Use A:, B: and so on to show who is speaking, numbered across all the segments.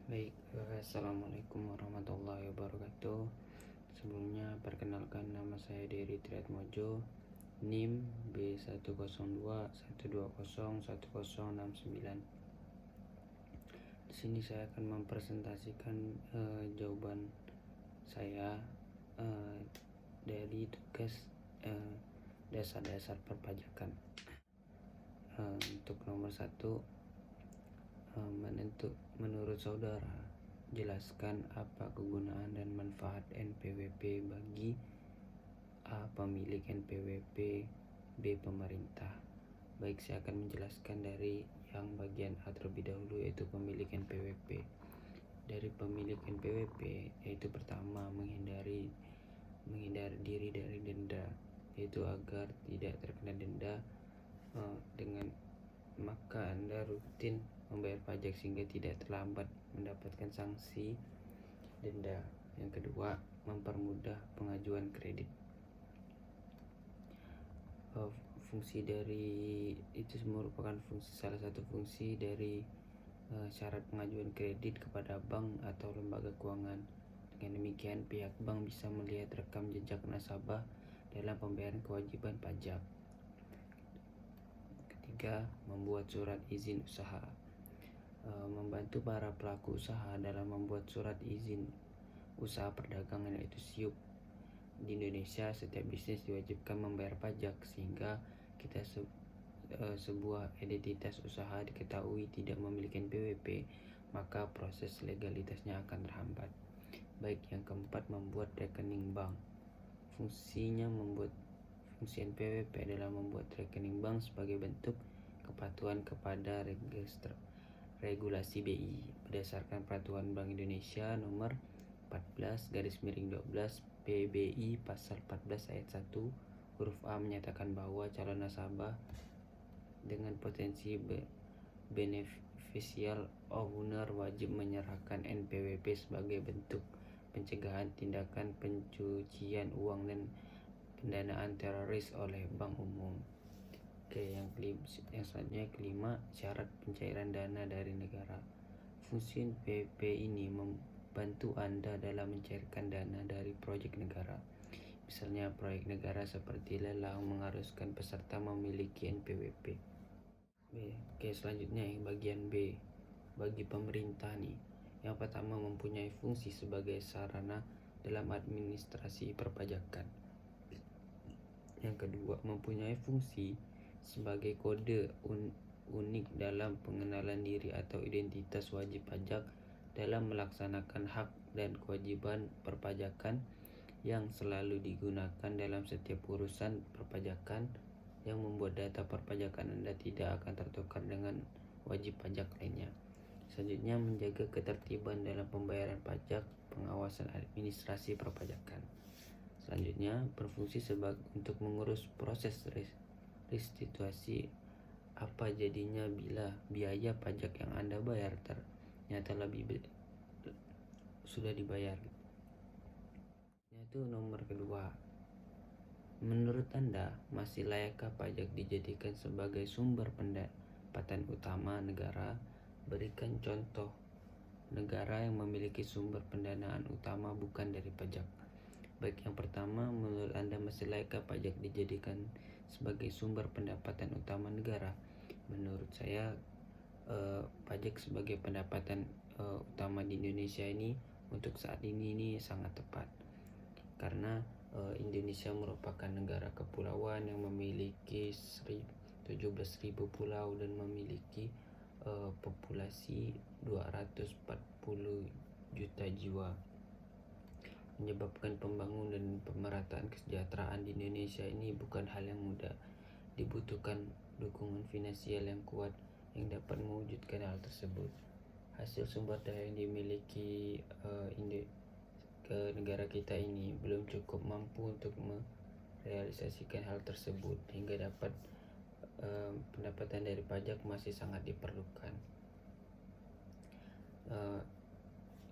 A: Baik, assalamualaikum warahmatullahi wabarakatuh. Sebelumnya perkenalkan, nama saya Dery Triatmojo, NIM B10212011069. Di sini saya akan mempresentasikan jawaban saya dari tugas dasar-dasar perpajakan. Untuk nomor 1, menurut saudara, jelaskan apa kegunaan dan manfaat NPWP bagi A. Pemilik NPWP, B. Pemerintah. Baik, saya akan menjelaskan dari yang bagian A terlebih dahulu, yaitu pemilik NPWP. Dari pemilik NPWP, yaitu pertama, menghindari diri dari denda, yaitu agar tidak terkena denda. Maka Anda rutin membayar pajak sehingga tidak terlambat mendapatkan sanksi denda. Yang kedua, mempermudah pengajuan kredit. Fungsi dari itu merupakan salah satu fungsi dari syarat pengajuan kredit kepada bank atau lembaga keuangan. Dengan demikian, pihak bank bisa melihat rekam jejak nasabah dalam pembayaran kewajiban pajak. Ketiga, membuat surat izin usaha. Membantu para pelaku usaha dalam membuat surat izin usaha perdagangan, yaitu SIUP. Di Indonesia, setiap bisnis diwajibkan membayar pajak, sehingga kita sebuah identitas usaha diketahui tidak memiliki NPWP, maka proses legalitasnya akan terhambat. Baik, yang keempat, membuat rekening bank. Fungsi NPWP adalah membuat rekening bank sebagai bentuk kepatuhan kepada regulasi BI berdasarkan Peraturan Bank Indonesia Nomor 14/12 PBI Pasal 14 Ayat 1 huruf A menyatakan bahwa calon nasabah dengan potensi beneficial owner wajib menyerahkan NPWP sebagai bentuk pencegahan tindakan pencucian uang dan pendanaan teroris oleh bank umum. Oke, yang selanjutnya, kelima, syarat pencairan dana dari negara. Fungsi NPWP ini membantu Anda dalam mencairkan dana dari proyek negara. Misalnya proyek negara seperti lelang mengharuskan peserta memiliki NPWP. Oke, selanjutnya bagian B, bagi pemerintah nih. Yang pertama, mempunyai fungsi sebagai sarana dalam administrasi perpajakan. Yang kedua, mempunyai fungsi sebagai kode unik dalam pengenalan diri atau identitas wajib pajak dalam melaksanakan hak dan kewajiban perpajakan yang selalu digunakan dalam setiap urusan perpajakan, yang membuat data perpajakan Anda tidak akan tertukar dengan wajib pajak lainnya. Selanjutnya, menjaga ketertiban dalam pembayaran pajak, pengawasan administrasi perpajakan. Selanjutnya, berfungsi untuk mengurus proses restitusi. Apa jadinya bila biaya pajak yang Anda bayar ternyata sudah dibayar. Itu nomor kedua. Menurut Anda, masih layakkah pajak dijadikan sebagai sumber pendapatan utama negara? Berikan contoh negara yang memiliki sumber pendanaan utama bukan dari pajak. Baik, yang pertama, menurut Anda masih layakkah pajak dijadikan sebagai sumber pendapatan utama negara? Menurut saya, pajak sebagai pendapatan utama di Indonesia ini untuk saat ini sangat tepat, karena Indonesia merupakan negara kepulauan yang memiliki 17.000 pulau dan memiliki populasi 240 juta jiwa. Menyebabkan pembangunan dan pemerataan kesejahteraan di Indonesia ini bukan hal yang mudah. Dibutuhkan dukungan finansial yang kuat yang dapat mewujudkan hal tersebut. Hasil sumber daya yang dimiliki ke negara kita ini belum cukup mampu untuk merealisasikan hal tersebut, hingga dapat pendapatan dari pajak masih sangat diperlukan.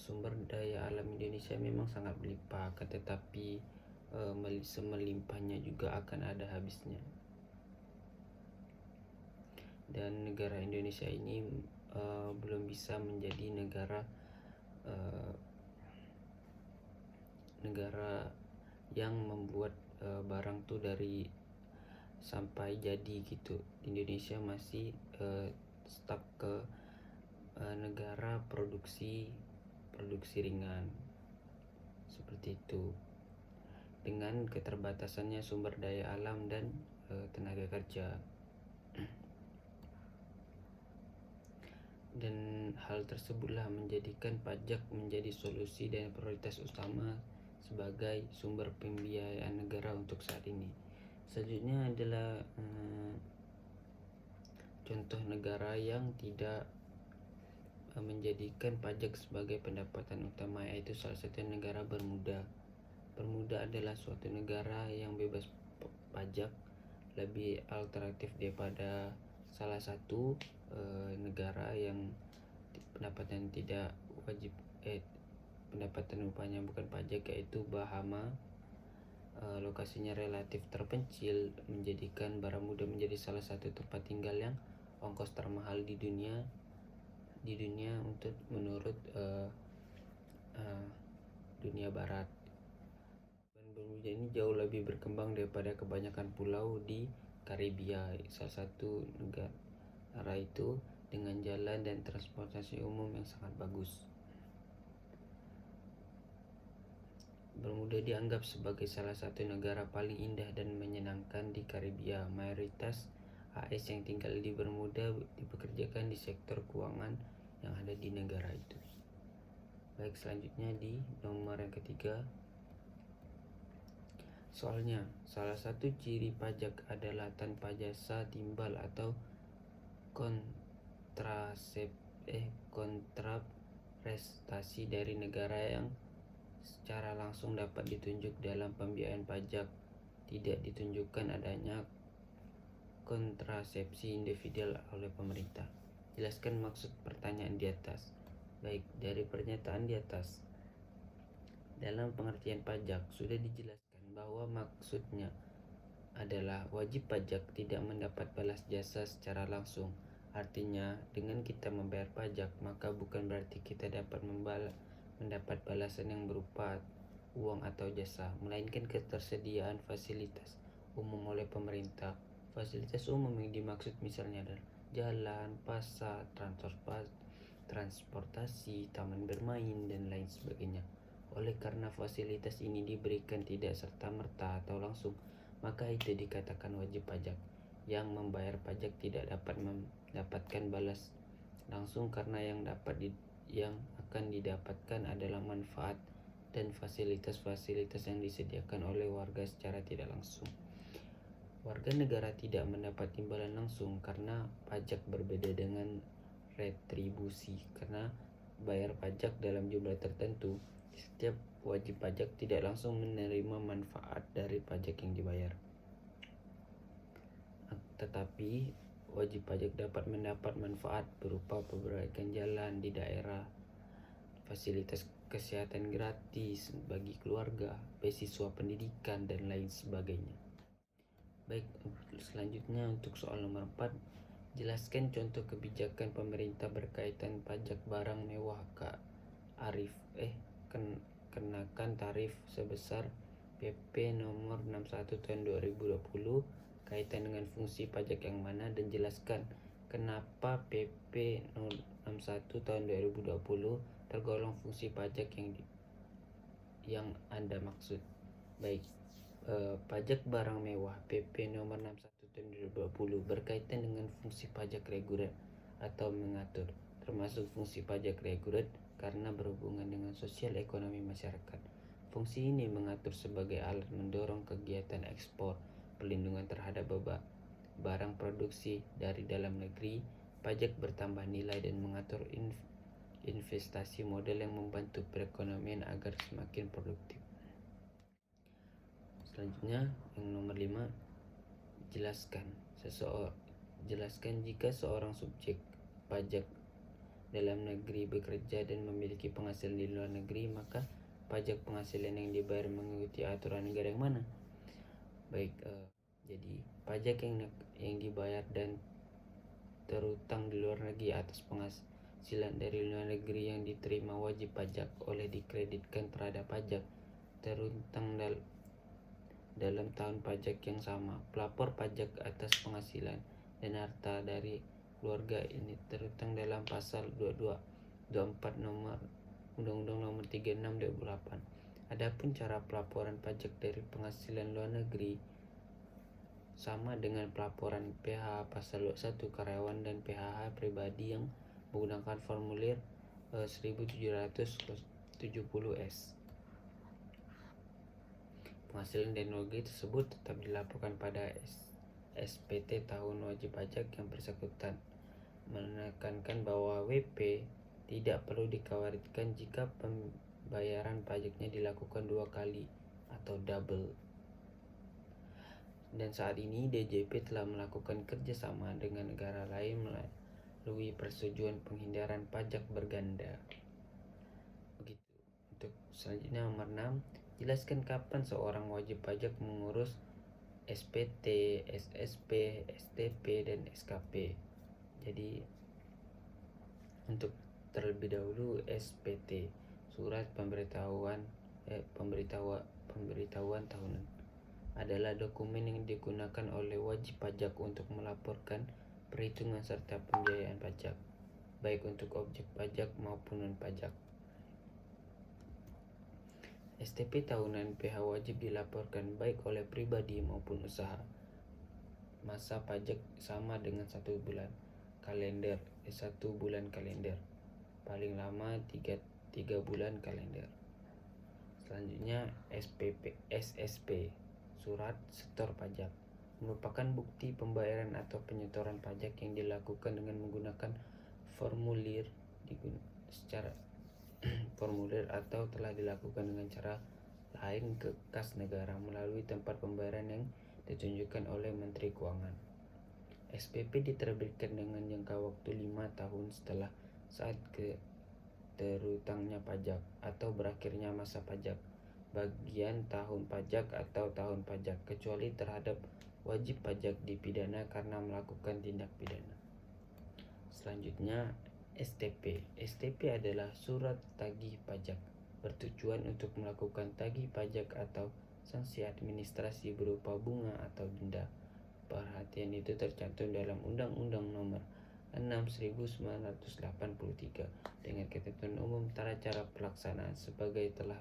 A: Sumber daya alam Indonesia memang sangat berlimpah, tetapi semelimpahnya juga akan ada habisnya. Dan negara Indonesia ini belum bisa menjadi negara eh, negara yang membuat barang tuh dari sampai jadi gitu. Indonesia masih stuck ke negara produksi ringan seperti itu, dengan keterbatasannya sumber daya alam dan tenaga kerja. Dan hal tersebutlah menjadikan pajak menjadi solusi dan prioritas utama sebagai sumber pembiayaan negara untuk saat ini. Selanjutnya adalah contoh negara yang tidak menjadikan pajak sebagai pendapatan utama, yaitu salah satu negara Bermuda. Bermuda adalah suatu negara yang bebas pajak, lebih alternatif daripada salah satu negara yang pendapatan tidak wajib pendapatan upahnya bukan pajak, yaitu Bahama. Lokasinya relatif terpencil, menjadikan Bermuda menjadi salah satu tempat tinggal yang ongkos termahal di dunia untuk menurut dunia barat. Bermuda ini jauh lebih berkembang daripada kebanyakan pulau di Karibia. Salah satu negara itu dengan jalan dan transportasi umum yang sangat bagus. Bermuda dianggap sebagai salah satu negara paling indah dan menyenangkan di Karibia. Mayoritas AS yang tinggal di Bermuda dipekerjakan di sektor keuangan yang ada di negara itu. Baik, selanjutnya di nomor yang ketiga. Soalnya, salah satu ciri pajak adalah tanpa jasa timbal atau kontraprestasi dari negara yang secara langsung dapat ditunjuk dalam pembiayaan pajak. Tidak ditunjukkan adanya kontrasepsi individual oleh pemerintah. Jelaskan maksud pertanyaan di atas. Baik, dari pernyataan di atas, dalam pengertian pajak sudah dijelaskan bahwa maksudnya adalah wajib pajak tidak mendapat balas jasa secara langsung. Artinya, dengan kita membayar pajak, maka bukan berarti kita dapat mendapat balasan yang berupa uang atau jasa, melainkan ketersediaan fasilitas umum oleh pemerintah. Fasilitas umum yang dimaksud misalnya adalah jalan, pasar, transportasi, taman bermain, dan lain sebagainya. Oleh karena fasilitas ini diberikan tidak serta-merta atau langsung, maka itu dikatakan wajib pajak. Yang membayar pajak tidak dapat mendapatkan balas langsung karena yang akan didapatkan adalah manfaat dan fasilitas-fasilitas yang disediakan oleh warga secara tidak langsung. Warga negara tidak mendapat imbalan langsung karena pajak berbeda dengan retribusi, karena bayar pajak dalam jumlah tertentu. Setiap wajib pajak tidak langsung menerima manfaat dari pajak yang dibayar. Tetapi wajib pajak dapat mendapat manfaat berupa perbaikan jalan di daerah, fasilitas kesehatan gratis bagi keluarga, beasiswa pendidikan, dan lain sebagainya. Baik, selanjutnya untuk soal nomor 4, jelaskan contoh kebijakan pemerintah berkaitan pajak barang mewah. Kenakan tarif sebesar PP nomor 61 tahun 2020 kaitan dengan fungsi pajak yang mana, dan jelaskan kenapa PP 61 tahun 2020 tergolong fungsi pajak yang Anda maksud. Baik, pajak barang mewah PP nomor 61 tahun 2020 berkaitan dengan fungsi pajak reguler atau mengatur, termasuk fungsi pajak reguler karena berhubungan dengan sosial ekonomi masyarakat. Fungsi ini mengatur sebagai alat mendorong kegiatan ekspor, perlindungan terhadap barang produksi dari dalam negeri, pajak bertambah nilai, dan mengatur investasi modal yang membantu perekonomian agar semakin produktif. Selanjutnya yang nomor 5, jelaskan jika seorang subjek pajak dalam negeri bekerja dan memiliki penghasilan di luar negeri, maka pajak penghasilan yang dibayar mengikuti aturan negara yang mana? Baik, jadi pajak yang dibayar dan terutang di luar negeri atas penghasilan dari luar negeri yang diterima wajib pajak oleh dikreditkan terhadap pajak terutang dalam tahun pajak yang sama. Pelapor pajak atas penghasilan dan harta dari keluarga ini terutang dalam pasal 2224 nomor Undang-Undang Nomor 36 2008. Adapun cara pelaporan pajak dari penghasilan luar negeri sama dengan pelaporan PHH pasal 21 karyawan dan PHH pribadi yang menggunakan formulir 1770S. Penghasilan dari luar negeri tersebut tetap dilaporkan pada SPT tahun wajib pajak yang bersangkutan, menekankan bahwa WP tidak perlu dikhawatirkan jika pembayaran pajaknya dilakukan 2 kali atau double. Dan saat ini DJP telah melakukan kerjasama dengan negara lain melalui persetujuan penghindaran pajak berganda. Begitu. Untuk selanjutnya nomor 6, jelaskan kapan seorang wajib pajak mengurus SPT, SSP, STP, dan SKP. Jadi untuk terlebih dahulu SPT, surat pemberitahuan tahunan, adalah dokumen yang digunakan oleh wajib pajak untuk melaporkan perhitungan serta pembiayaan pajak, baik untuk objek pajak maupun non-pajak. STP tahunan PH wajib dilaporkan baik oleh pribadi maupun usaha. Masa pajak sama dengan 1 bulan kalender, paling lama 3 bulan kalender. Selanjutnya SSP, surat setor pajak, merupakan bukti pembayaran atau penyetoran pajak yang dilakukan dengan menggunakan formulir atau telah dilakukan dengan cara lain ke kas negara melalui tempat pembayaran yang ditunjukkan oleh Menteri Keuangan. SPP diterbitkan dengan jangka waktu 5 tahun setelah saat terutangnya pajak atau berakhirnya masa pajak, bagian tahun pajak atau tahun pajak, kecuali terhadap wajib pajak dipidana karena melakukan tindak pidana. Selanjutnya STP. STP adalah surat tagih pajak, bertujuan untuk melakukan tagih pajak atau sanksi administrasi berupa bunga atau denda. Perhatian itu tercantum dalam Undang-Undang Nomor 6/1983 dengan ketentuan umum tata cara pelaksanaan sebagai telah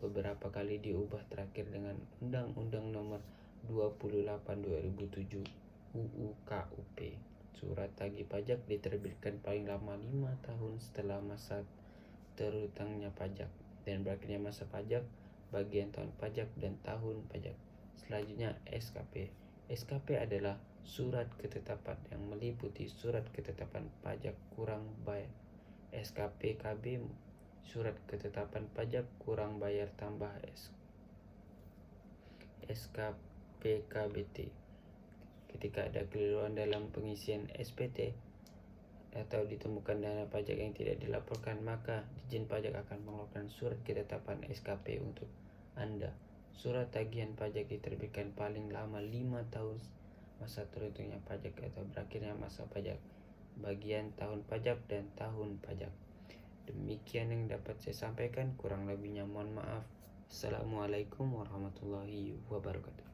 A: beberapa kali diubah terakhir dengan Undang-Undang Nomor 28/2007 UU KUP. Surat tagih pajak diterbitkan paling lama 5 tahun setelah masa terutangnya pajak dan berakhirnya masa pajak, bagian tahun pajak dan tahun pajak. Selanjutnya SKP. SKP adalah surat ketetapan yang meliputi surat ketetapan pajak kurang bayar SKP KB, surat ketetapan pajak kurang bayar tambah SKP KBT. Ketika ada keliruan dalam pengisian SPT atau ditemukan dana pajak yang tidak dilaporkan, maka Ditjen Pajak akan mengeluarkan surat ketetapan SKP untuk Anda. Surat tagihan pajak diterbitkan paling lama 5 tahun masa terhitungnya pajak atau berakhirnya masa pajak, bagian tahun pajak dan tahun pajak. Demikian yang dapat saya sampaikan, kurang lebihnya mohon maaf. Assalamualaikum warahmatullahi wabarakatuh.